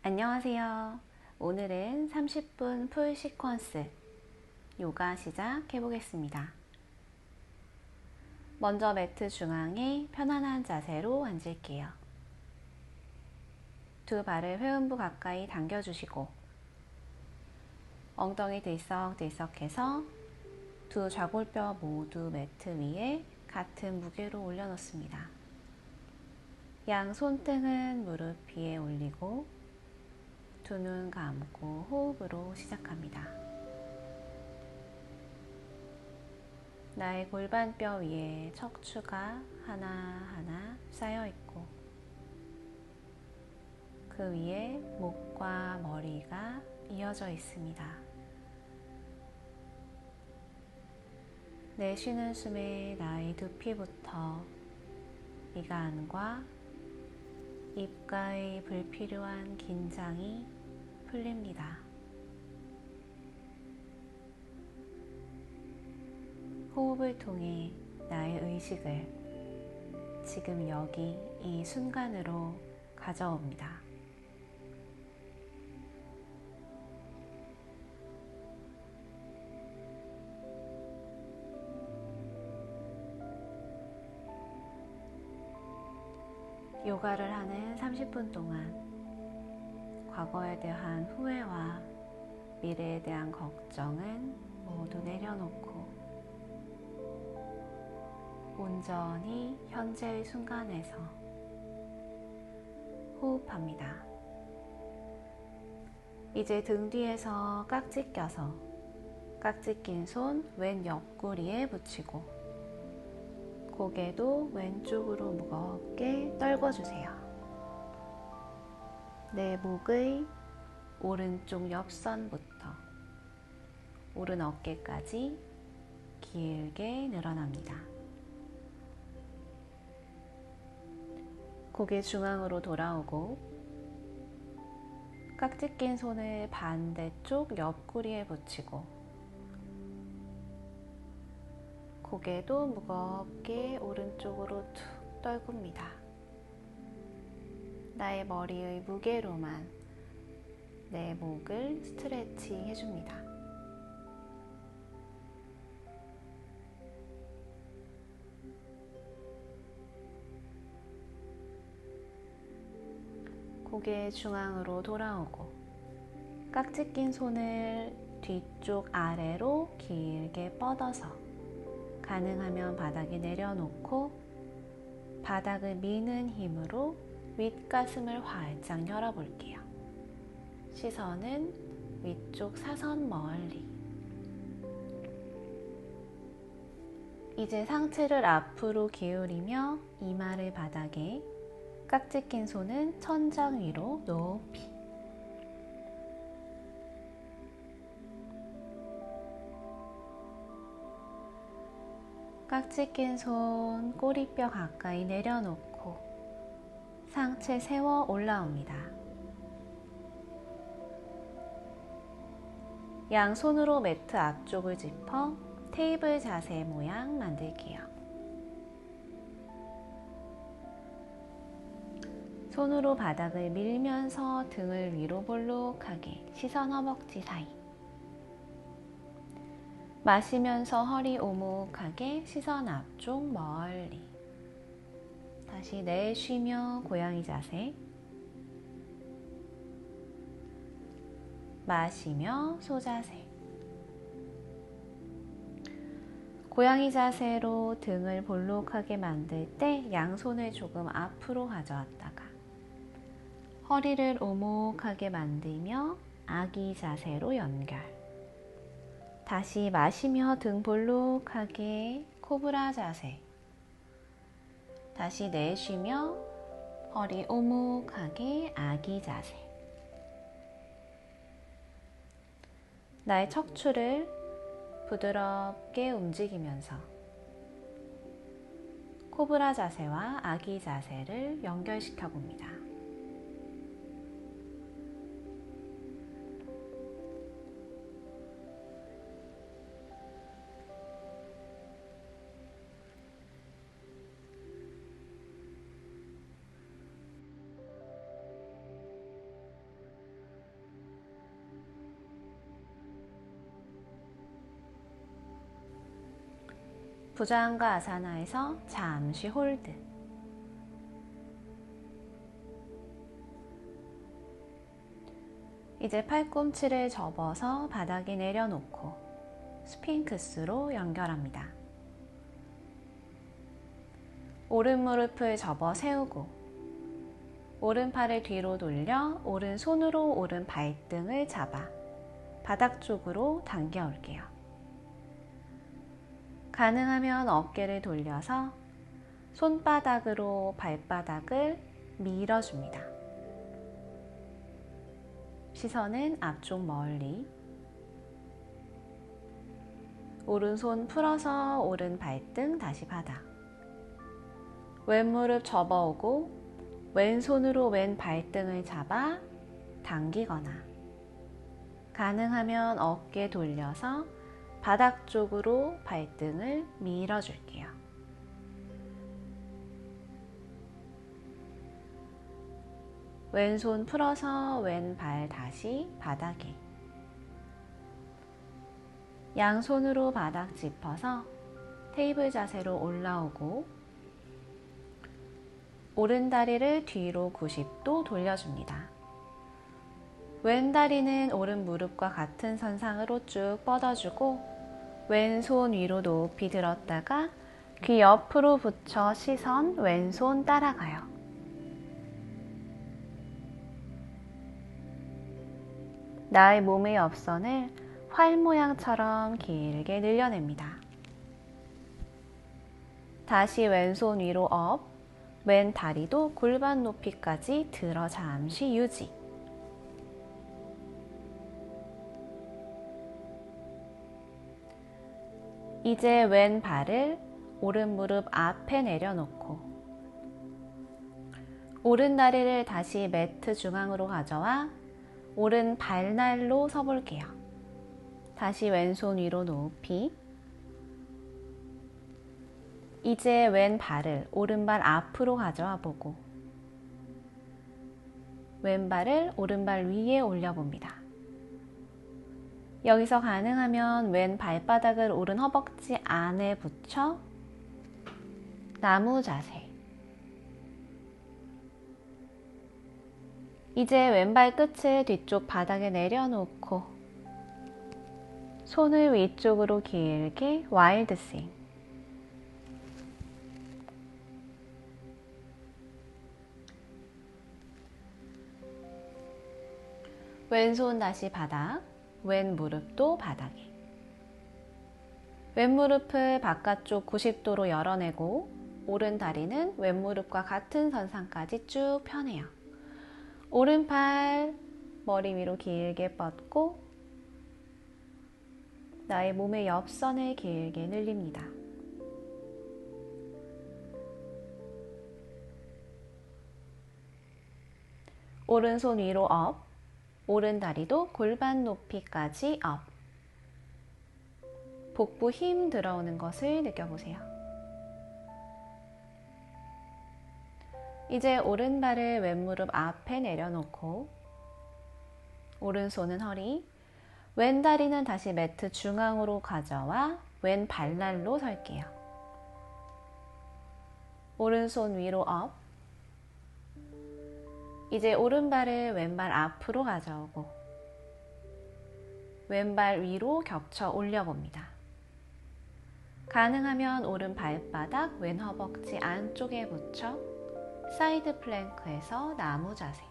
안녕하세요. 오늘은 30분 풀 시퀀스 요가 시작해 보겠습니다. 먼저 매트 중앙에 편안한 자세로 앉을게요. 두 발을 회음부 가까이 당겨주시고 엉덩이 들썩들썩해서 두 좌골뼈 모두 매트 위에 같은 무게로 올려놓습니다. 양 손등은 무릎 위에 올리고 두 눈 감고 호흡으로 시작합니다. 나의 골반뼈 위에 척추가 하나하나 쌓여있고 그 위에 목과 머리가 이어져 있습니다. 내쉬는 숨에 나의 두피부터 미간과 입가의 불필요한 긴장이 풀립니다. 호흡을 통해 나의 의식을 지금 여기 이 순간으로 가져옵니다. 요가를 하는 30분 동안 과거에 대한 후회와 미래에 대한 걱정은 모두 내려놓고 온전히 현재의 순간에서 호흡합니다. 이제 등 뒤에서 깍지 껴서 깍지 낀 손 왼 옆구리에 붙이고 고개도 왼쪽으로 무겁게 떨궈주세요. 내 목의 오른쪽 옆선부터 오른 어깨까지 길게 늘어납니다. 고개 중앙으로 돌아오고 깍지 낀 손을 반대쪽 옆구리에 붙이고 고개도 무겁게 오른쪽으로 툭 떨굽니다. 나의 머리의 무게로만 내 목을 스트레칭 해줍니다. 고개 중앙으로 돌아오고 깍지 낀 손을 뒤쪽 아래로 길게 뻗어서 가능하면 바닥에 내려놓고 바닥을 미는 힘으로 윗가슴을 활짝 열어볼게요. 시선은 위쪽 사선 멀리. 이제 상체를 앞으로 기울이며 이마를 바닥에 깍지 낀 손은 천장 위로 높이. 깍지 낀 손 꼬리뼈 가까이 내려놓고 상체 세워 올라옵니다. 양손으로 매트 앞쪽을 짚어 테이블 자세 모양 만들게요. 손으로 바닥을 밀면서 등을 위로 볼록하게 시선 허벅지 사이. 마시면서 허리 오목하게 시선 앞쪽 멀리. 다시 내쉬며 고양이 자세. 마시며 소자세. 고양이 자세로 등을 볼록하게 만들 때 양손을 조금 앞으로 가져왔다가 허리를 오목하게 만들며 아기 자세로 연결. 다시 마시며 등 볼록하게 코브라 자세. 다시 내쉬며 허리 오목하게 아기 자세. 나의 척추를 부드럽게 움직이면서 코브라 자세와 아기 자세를 연결시켜 봅니다. 부장가 아사나에서 잠시 홀드. 이제 팔꿈치를 접어서 바닥에 내려놓고 스핑크스로 연결합니다. 오른 무릎을 접어 세우고 오른팔을 뒤로 돌려 오른손으로 오른 발등을 잡아 바닥 쪽으로 당겨 올게요. 가능하면 어깨를 돌려서 손바닥으로 발바닥을 밀어줍니다. 시선은 앞쪽 멀리. 오른손 풀어서 오른 발등 다시 바닥. 왼무릎 접어오고 왼손으로 왼 발등을 잡아 당기거나, 가능하면 어깨 돌려서 바닥 쪽으로 발등을 밀어줄게요. 왼손 풀어서 왼발 다시 바닥에. 양손으로 바닥 짚어서 테이블 자세로 올라오고 오른 다리를 뒤로 90도 돌려줍니다. 왼 다리는 오른 무릎과 같은 선상으로 쭉 뻗어주고 왼손 위로 높이 들었다가 귀 옆으로 붙여 시선 왼손 따라가요. 나의 몸의 옆선을 활 모양처럼 길게 늘려냅니다. 다시 왼손 위로 업, 왼 다리도 골반 높이까지 들어 잠시 유지. 이제 왼 발을 오른 무릎 앞에 내려놓고 오른 다리를 다시 매트 중앙으로 가져와 오른 발날로 서볼게요. 다시 왼손 위로 높이. 이제 왼 발을 오른발 앞으로 가져와 보고 왼발을 오른발 위에 올려봅니다. 여기서 가능하면 왼 발바닥을 오른 허벅지 안에 붙여 나무 자세. 이제 왼발 끝을 뒤쪽 바닥에 내려놓고 손을 위쪽으로 길게 와일드 스윙. 왼손 다시 바닥, 왼 무릎도 바닥에. 왼 무릎을 바깥쪽 90도로 열어내고 오른 다리는 왼 무릎과 같은 선상까지 쭉 펴내요. 오른팔 머리 위로 길게 뻗고 나의 몸의 옆선을 길게 늘립니다. 오른손 위로 업, 오른 다리도 골반 높이까지 업. 복부 힘 들어오는 것을 느껴보세요. 이제 오른발을 왼무릎 앞에 내려놓고 오른손은 허리, 왼 다리는 다시 매트 중앙으로 가져와 왼 발날로 설게요. 오른손 위로 업. 이제 오른발을 왼발 앞으로 가져오고 왼발 위로 겹쳐 올려봅니다. 가능하면 오른 발바닥 왼 허벅지 안쪽에 붙여 사이드 플랭크에서 나무 자세.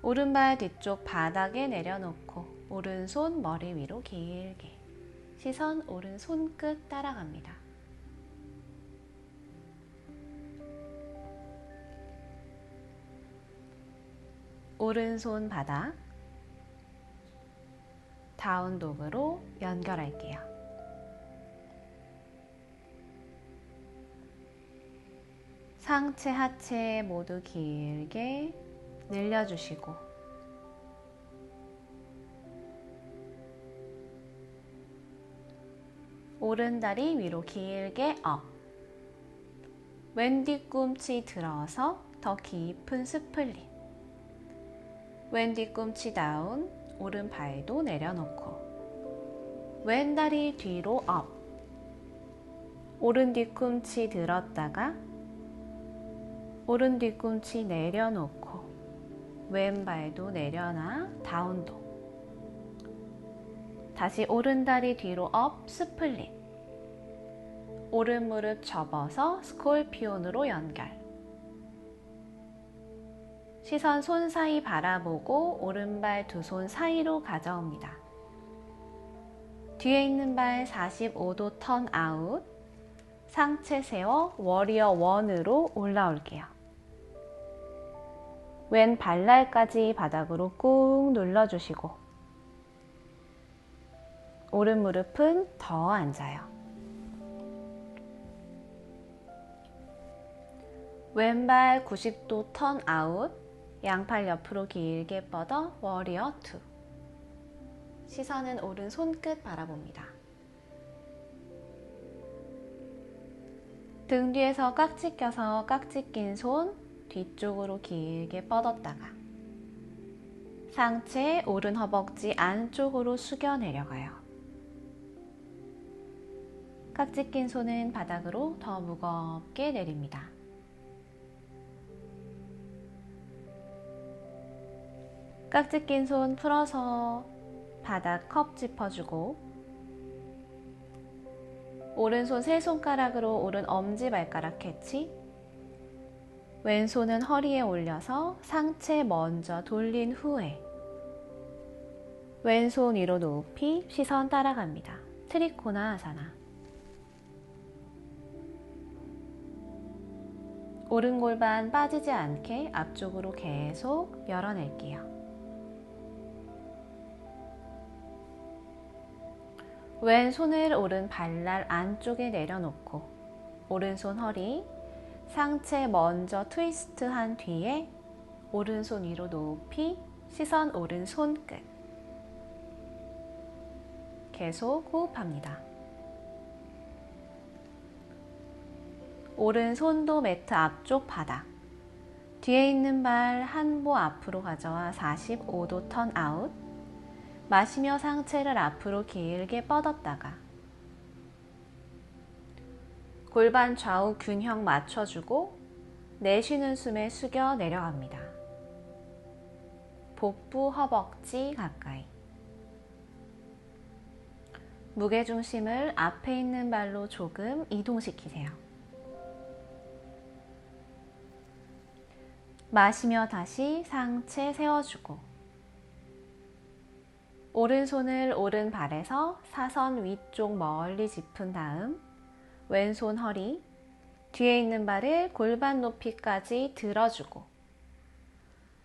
오른발 뒤쪽 바닥에 내려놓고 오른손 머리 위로 길게. 시선 오른 손끝 따라갑니다. 오른손 바닥, 다운독으로 연결할게요. 상체, 하체 모두 길게 늘려주시고 오른 다리 위로 길게 업. 왼 뒤꿈치 들어서 더 깊은 스플릿. 왼 뒤꿈치 다운, 오른 발도 내려놓고 왼 다리 뒤로 업. 오른 뒤꿈치 들었다가 오른 뒤꿈치 내려놓고 왼발도 내려놔 다운독. 다시 오른 다리 뒤로 업 스플릿. 오른 무릎 접어서 스콜피온으로 연결. 시선 손 사이 바라보고 오른발 두 손 사이로 가져옵니다. 뒤에 있는 발 45도 턴 아웃. 상체 세워 워리어 1으로 올라올게요. 왼 발날까지 바닥으로 꾹 눌러주시고 오른 무릎은 더 앉아요. 왼발 90도 턴 아웃. 양팔 옆으로 길게 뻗어 워리어 2. 시선은 오른 손끝 바라봅니다. 등 뒤에서 깍지 껴서 깍지 낀 손 뒤쪽으로 길게 뻗었다가 상체 오른 허벅지 안쪽으로 숙여 내려가요. 깍지 낀 손은 바닥으로 더 무겁게 내립니다. 깍지 낀 손 풀어서 바닥 컵 짚어주고 오른손 세 손가락으로 오른 엄지발가락 캐치. 왼손은 허리에 올려서 상체 먼저 돌린 후에 왼손 위로 높이 시선 따라갑니다. 트리코나 아사나. 오른 골반 빠지지 않게 앞쪽으로 계속 열어낼게요. 왼손을 오른 발날 안쪽에 내려놓고 오른손 허리, 상체 먼저 트위스트한 뒤에 오른손 위로 높이 시선 오른 손끝. 계속 호흡합니다. 오른손도 매트 앞쪽 바닥. 뒤에 있는 발 한 보 앞으로 가져와 45도 턴 아웃. 마시며 상체를 앞으로 길게 뻗었다가 골반 좌우 균형 맞춰주고 내쉬는 숨에 숙여 내려갑니다. 복부 허벅지 가까이. 무게중심을 앞에 있는 발로 조금 이동시키세요. 마시며 다시 상체 세워주고 오른손을 오른 발에서 사선 위쪽 멀리 짚은 다음 왼손 허리, 뒤에 있는 발을 골반 높이까지 들어주고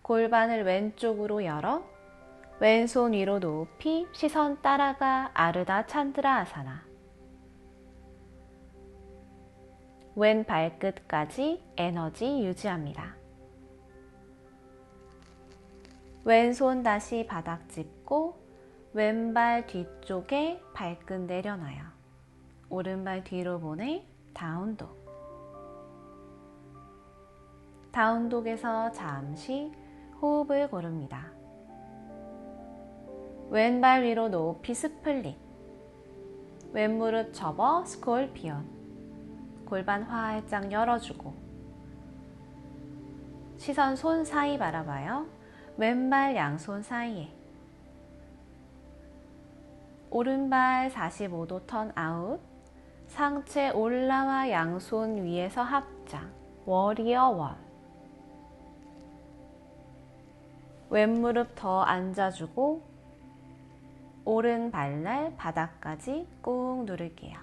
골반을 왼쪽으로 열어 왼손 위로 높이 시선 따라가 아르다 찬드라 아사나. 왼 발끝까지 에너지 유지합니다. 왼손 다시 바닥 짚고 왼발 뒤쪽에 발끝 내려놔요. 오른발 뒤로 보내 다운독. 다운독에서 잠시 호흡을 고릅니다. 왼발 위로 높이 스플릿. 왼무릎 접어 스콜피온. 골반 활짝 열어주고 시선 손 사이 바라봐요. 왼발 양손 사이에 오른발 45도 턴 아웃. 상체 올라와 양손 위에서 합장 워리어 원. 왼무릎 더 앉아주고 오른 발날 바닥까지 꾹 누를게요.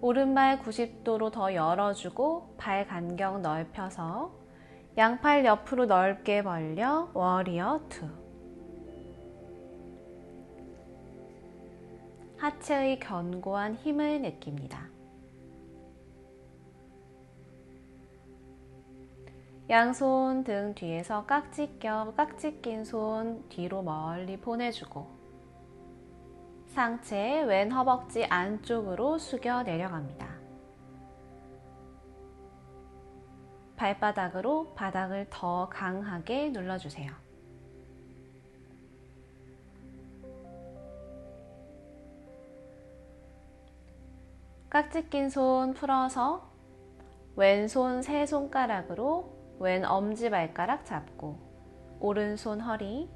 오른발 90도로 더 열어주고 발 간격 넓혀서 양팔 옆으로 넓게 벌려 워리어 2. 하체의 견고한 힘을 느낍니다. 양손 등 뒤에서 깍지 껴 깍지 낀 손 뒤로 멀리 보내주고 상체 왼 허벅지 안쪽으로 숙여 내려갑니다. 발바닥으로 바닥을 더 강하게 눌러주세요. 깍지 낀 손 풀어서 왼손 세 손가락으로 왼 엄지발가락 잡고 오른손 허리,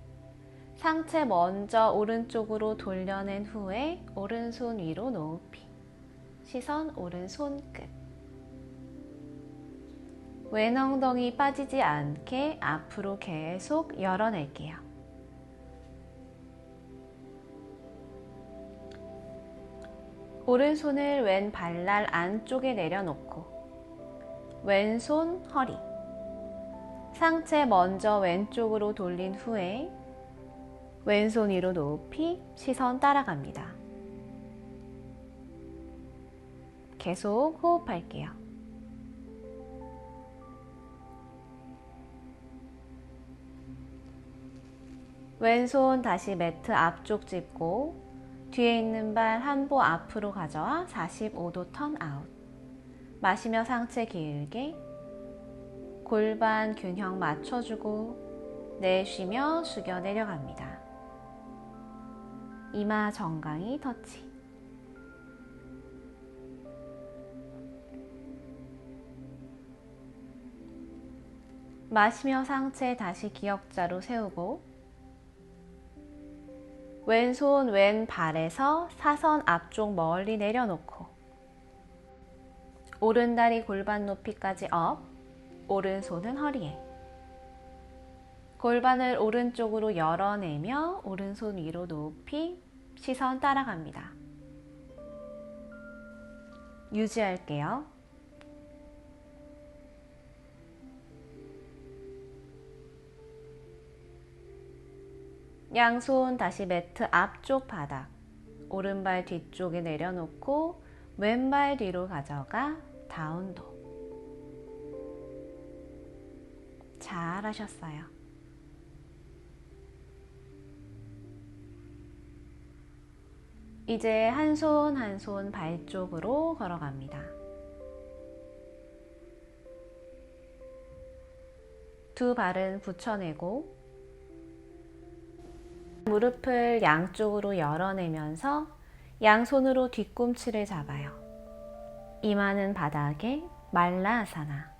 상체 먼저 오른쪽으로 돌려낸 후에 오른손 위로 높이, 시선 오른손 끝. 왼 엉덩이 빠지지 않게 앞으로 계속 열어낼게요. 오른손을 왼 발날 안쪽에 내려놓고 왼손 허리, 상체 먼저 왼쪽으로 돌린 후에 왼손 위로 높이 시선 따라갑니다. 계속 호흡할게요. 왼손 다시 매트 앞쪽 짚고 뒤에 있는 발 한 보 앞으로 가져와 45도 턴 아웃. 마시며 상체 길게, 골반 균형 맞춰주고 내쉬며 숙여 내려갑니다. 이마 정강이 터치. 마시며 상체 다시 기역자로 세우고 왼손 왼 발에서 사선 앞쪽 멀리 내려놓고 오른다리 골반 높이까지 업, 오른손은 허리에. 골반을 오른쪽으로 열어내며 오른손 위로 높이 시선 따라갑니다. 유지할게요. 양손 다시 매트 앞쪽 바닥, 오른발 뒤쪽에 내려놓고 왼발 뒤로 가져가 다운도. 잘하셨어요. 이제 한 손 한 손 발 쪽으로 걸어갑니다. 두 발은 붙여내고 무릎을 양쪽으로 열어내면서 양손으로 뒤꿈치를 잡아요. 이마는 바닥에 말라아사나.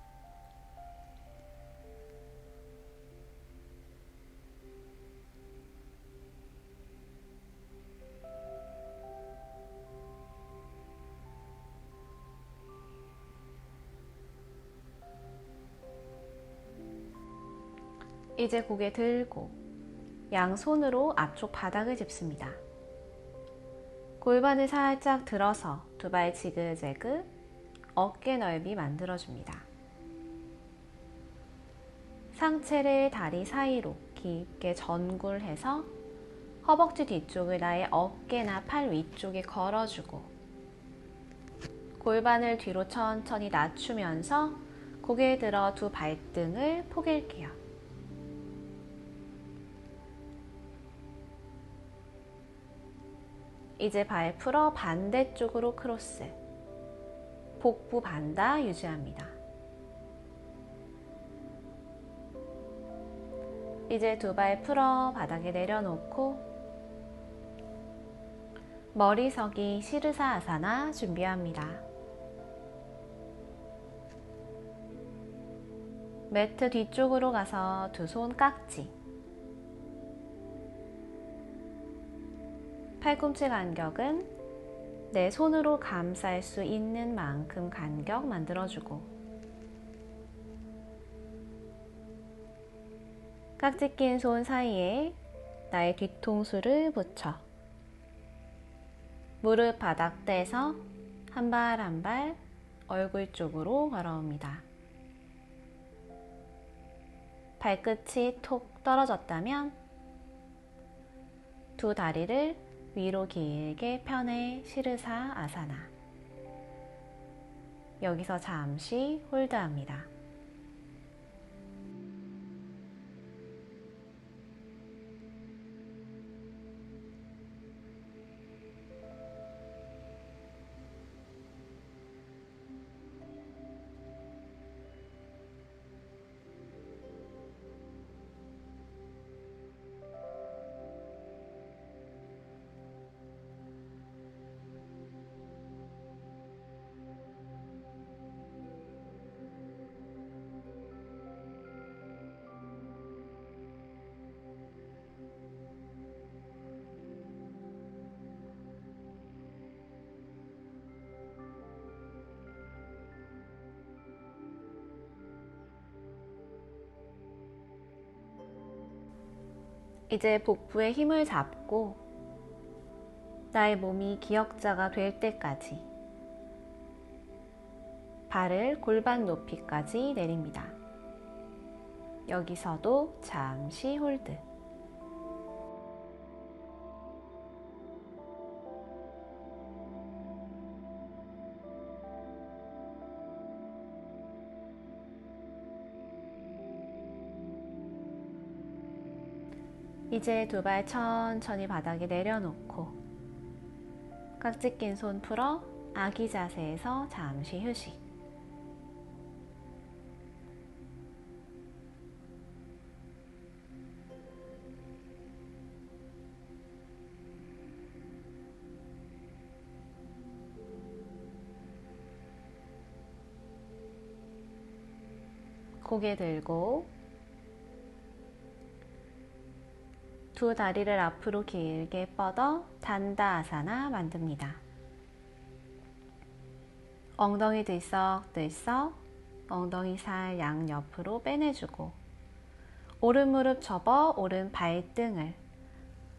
이제 고개 들고 양손으로 앞쪽 바닥을 짚습니다. 골반을 살짝 들어서 두 발 지그재그 어깨 넓이 만들어줍니다. 상체를 다리 사이로 깊게 전굴해서 허벅지 뒤쪽을 나의 어깨나 팔 위쪽에 걸어주고 골반을 뒤로 천천히 낮추면서 고개 들어 두 발등을 포갤게요. 이제 발 풀어 반대쪽으로 크로스, 복부 반다 유지합니다. 이제 두 발 풀어 바닥에 내려놓고 머리 서기 시르사 아사나 준비합니다. 매트 뒤쪽으로 가서 두 손 깍지, 팔꿈치 간격은 내 손으로 감쌀 수 있는 만큼 간격 만들어주고 깍지 낀 손 사이에 나의 뒤통수를 붙여 무릎 바닥 떼서 한 발 한 발 얼굴 쪽으로 걸어옵니다. 발끝이 톡 떨어졌다면 두 다리를 위로 길게 펴내 시르사 아사나. 여기서 잠시 홀드합니다. 이제 복부에 힘을 잡고 나의 몸이 기역자가 될 때까지 발을 골반 높이까지 내립니다. 여기서도 잠시 홀드. 이제 두 발 천천히 바닥에 내려놓고 깍지 낀 손 풀어 아기 자세에서 잠시 휴식. 고개 들고 두 다리를 앞으로 길게 뻗어 단다아사나 만듭니다. 엉덩이 들썩들썩 엉덩이 살 양옆으로 빼내주고 오른 무릎 접어 오른 발등을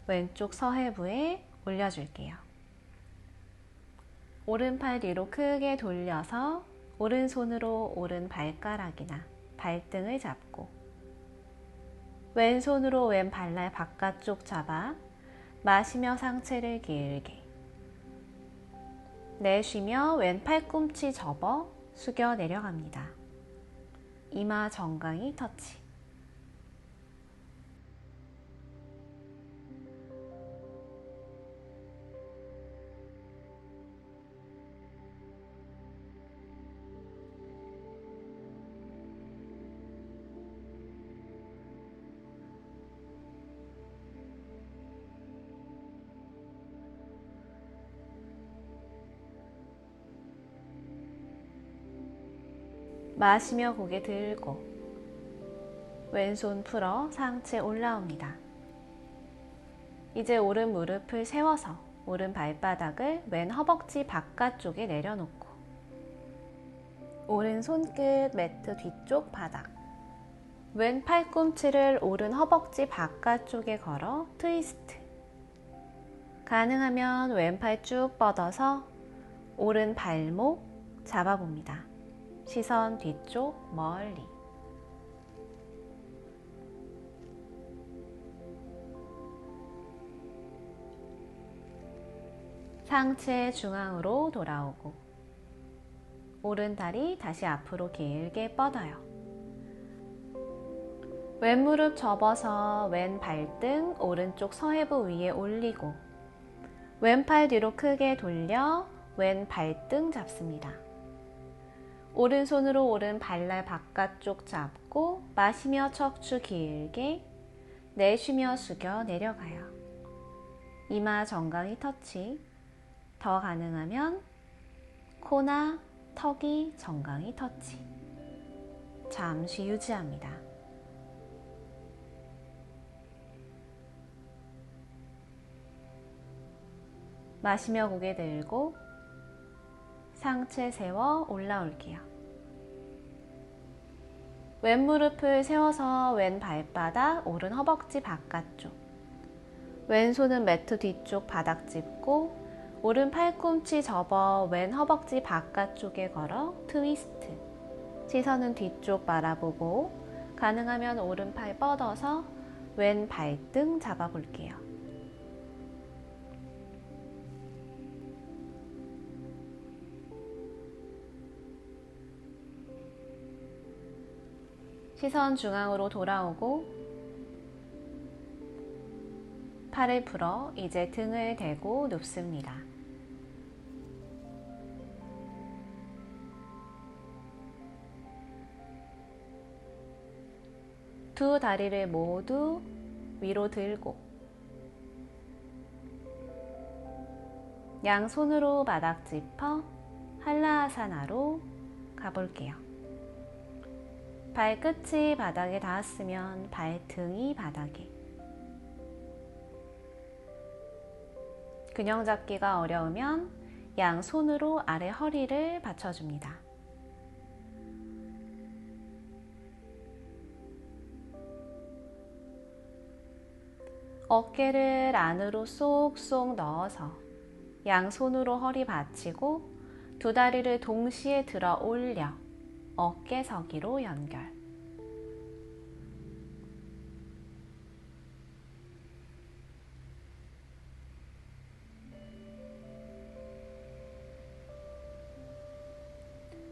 왼쪽 서해부에 올려줄게요. 오른팔 뒤로 크게 돌려서 오른손으로 오른 발가락이나 발등을 잡고 왼손으로 왼 발날 바깥쪽 잡아 마시며 상체를 길게 내쉬며 왼 팔꿈치 접어 숙여 내려갑니다. 이마 정강이 터치. 마시며 고개 들고 왼손 풀어 상체 올라옵니다. 이제 오른 무릎을 세워서 오른 발바닥을 왼 허벅지 바깥쪽에 내려놓고 오른 손끝 매트 뒤쪽 바닥 왼 팔꿈치를 오른 허벅지 바깥쪽에 걸어 트위스트. 가능하면 왼팔 쭉 뻗어서 오른 발목 잡아봅니다. 시선 뒤쪽 멀리. 상체 중앙으로 돌아오고 오른 다리 다시 앞으로 길게 뻗어요. 왼 무릎 접어서 왼 발등 오른쪽 서해부 위에 올리고 왼팔 뒤로 크게 돌려 왼 발등 잡습니다. 오른손으로 오른 발날 바깥쪽 잡고 마시며 척추 길게 내쉬며 숙여 내려가요. 이마 정강이 터치. 더 가능하면 코나 턱이 정강이 터치. 잠시 유지합니다. 마시며 고개 들고 상체 세워 올라올게요. 왼 무릎을 세워서 왼 발바닥 오른 허벅지 바깥쪽 왼손은 매트 뒤쪽 바닥 짚고 오른 팔꿈치 접어 왼 허벅지 바깥쪽에 걸어 트위스트. 시선은 뒤쪽 바라보고 가능하면 오른팔 뻗어서 왼 발등 잡아볼게요. 시선 중앙으로 돌아오고 팔을 풀어 이제 등을 대고 눕습니다. 두 다리를 모두 위로 들고 양손으로 바닥 짚어 한라아사나로 가볼게요. 발끝이 바닥에 닿았으면 발등이 바닥에. 균형 잡기가 어려우면 양손으로 아래 허리를 받쳐줍니다. 어깨를 안으로 쏙쏙 넣어서 양손으로 허리 받치고 두 다리를 동시에 들어 올려 어깨서기로 연결.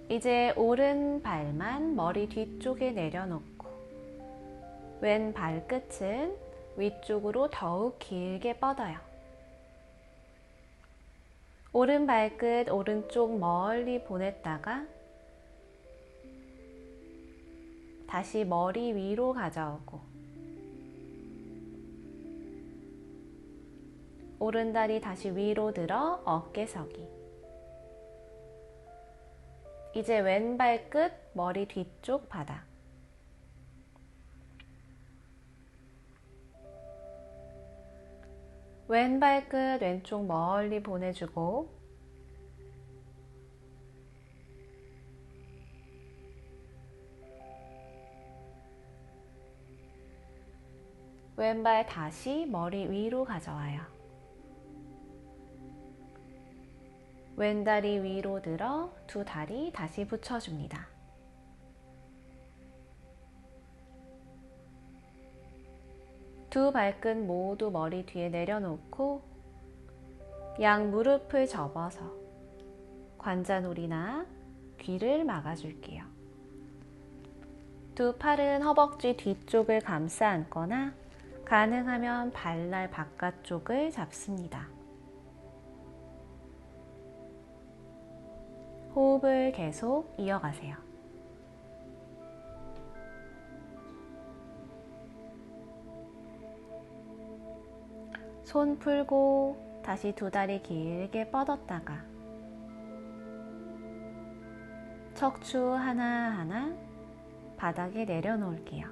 이제 오른 발만 머리 뒤쪽에 내려놓고 왼 발끝은 위쪽으로 더욱 길게 뻗어요. 오른 발끝 오른쪽 멀리 보냈다가 다시 머리 위로 가져오고 오른 다리 다시 위로 들어 어깨서기. 이제 왼 발끝 머리 뒤쪽 바닥. 왼 발끝 왼쪽 멀리 보내주고 왼발 다시 머리 위로 가져와요. 왼다리 위로 들어 두 다리 다시 붙여줍니다. 두 발끝 모두 머리 뒤에 내려놓고 양 무릎을 접어서 관자놀이나 귀를 막아줄게요. 두 팔은 허벅지 뒤쪽을 감싸 안거나 가능하면 발날 바깥쪽을 잡습니다. 호흡을 계속 이어가세요. 손 풀고 다시 두 다리 길게 뻗었다가 척추 하나하나 바닥에 내려놓을게요.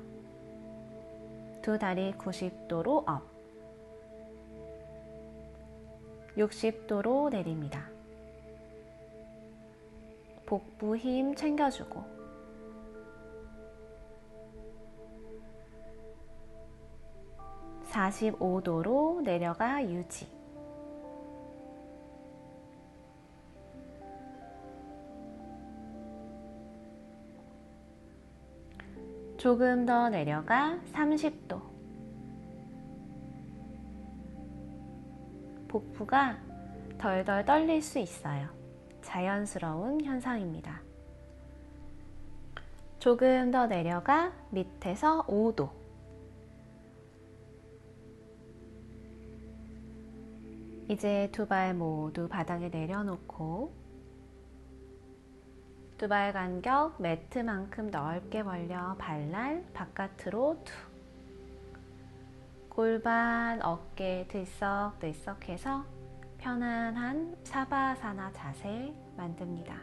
두 다리 90도로 업, 60도로 내립니다. 복부 힘 챙겨주고 (45도로) 내려가 유지. 조금 더 내려가 30도. 복부가 덜덜 떨릴 수 있어요. 자연스러운 현상입니다. 조금 더 내려가 밑에서 5도. 이제 두 발 모두 바닥에 내려놓고 두 발 간격 매트만큼 넓게 벌려 발날 바깥으로 툭. 골반, 어깨 들썩들썩해서 편안한 사바사나 자세 만듭니다.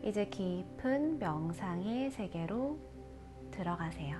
이제 깊은 명상의 세계로 들어가세요.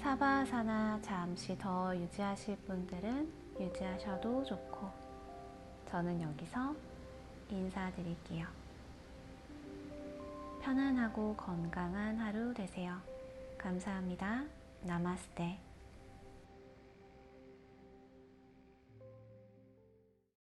사바사나 잠시 더 유지하실 분들은 유지하셔도 좋고, 저는 여기서 인사드릴게요. 편안하고 건강한 하루 되세요. 감사합니다. 나마스테.